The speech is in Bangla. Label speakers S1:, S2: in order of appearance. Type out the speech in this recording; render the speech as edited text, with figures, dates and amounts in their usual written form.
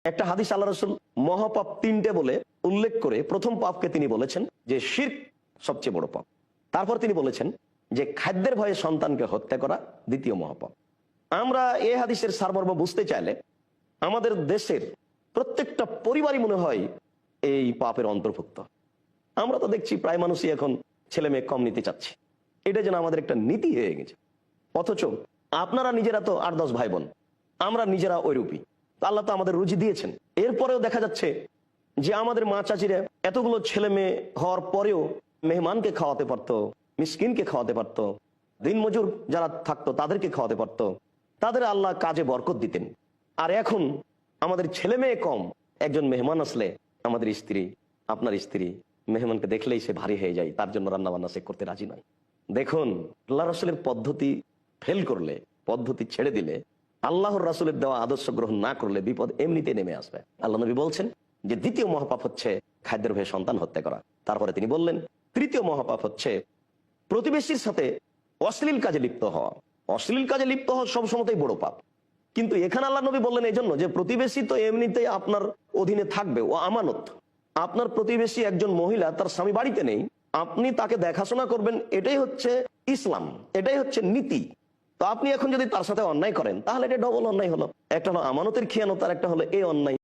S1: একটা হাদিস আল্লাহ রাসূল মহাপাপ তিনটে বলে উল্লেখ করে প্রথম পাপকে তিনি বলেছেন যে শিরক সবচেয়ে বড় পাপ। তারপর তিনি বলেছেন যে খাদ্যের ভয়ে সন্তানকে হত্যা করা দ্বিতীয় মহাপাপ। আমরা এই হাদিসের সারমর্ম বুঝতে চাইলে আমাদের দেশের প্রত্যেকটা পরিবারই মনে হয় এই পাপের অন্তর্ভুক্ত। আমরা তো দেখছি প্রায় মানুষই এখন ছেলে মেয়ে কম নিতে চাচ্ছে, এটা যেন আমাদের একটা নীতি হয়ে গেছে। অথচ আপনারা নিজেরা তো 8-10 ভাই বোন, আমরা নিজেরা ওইরূপী। আল্লাহ তো আমাদের রুজি দিয়েছেন, এরপরেও দেখা যাচ্ছে যে আমাদের মা চাচিরা এতগুলো ছেলে মেয়ে হওয়ার পরেও মেহমানকে খাওয়াতে পারতো, মিসকিনকে খাওয়াতে পারতো, দিনমজুর যারা থাকতো তাদেরকে খাওয়াতে পারতো, তাদের আল্লাহ কাজে বরকত দিতেন। আর এখন আমাদের ছেলে মেয়ে কম, একজন মেহমান আসলে আমাদের স্ত্রী, আপনার স্ত্রী মেহমানকে দেখলেই সে ভারী হয়ে যায়, তার জন্য রান্না বান্না সে করতে রাজি নয়। দেখুন, আল্লাহ রাসূলের পদ্ধতি ফেল করলে, পদ্ধতি ছেড়ে দিলে, আল্লাহর রাসূলের দেওয়া আদর্শ গ্রহণ না করলে বিপদ এমনিতে নেমে আসবে। আল্লাহ নবী বলছেন যে দ্বিতীয় মহাপাপ হচ্ছে খাদ্যের ভয়ে সন্তান হত্যা করা। তারপরে তিনি বললেন তৃতীয় মহাপাপ হচ্ছে প্রতিবেশীর সাথে অশ্লীল কাজে লিপ্ত হওয়া। অশ্লীল কাজে লিপ্ত হওয়া সবসময়ই বড় পাপ। কিন্তু এখানে আল্লাহ নবী বললেন এই জন্য যে প্রতিবেশী তো এমনিতেই আপনার অধীনে থাকবে, ও আমানত। আপনার প্রতিবেশী একজন মহিলা, তার স্বামী বাড়িতে নেই, আপনি তাকে দেখাশোনা করবেন, এটাই হচ্ছে ইসলাম, এটাই হচ্ছে নীতি। তো আপনি এখন যদি তার সাথে অন্যায় করেন তাহলে এটা ডবল অন্যায় হলো। একটা হলো আমানতের খেয়ানত, আর একটা হলো এই অন্যায়।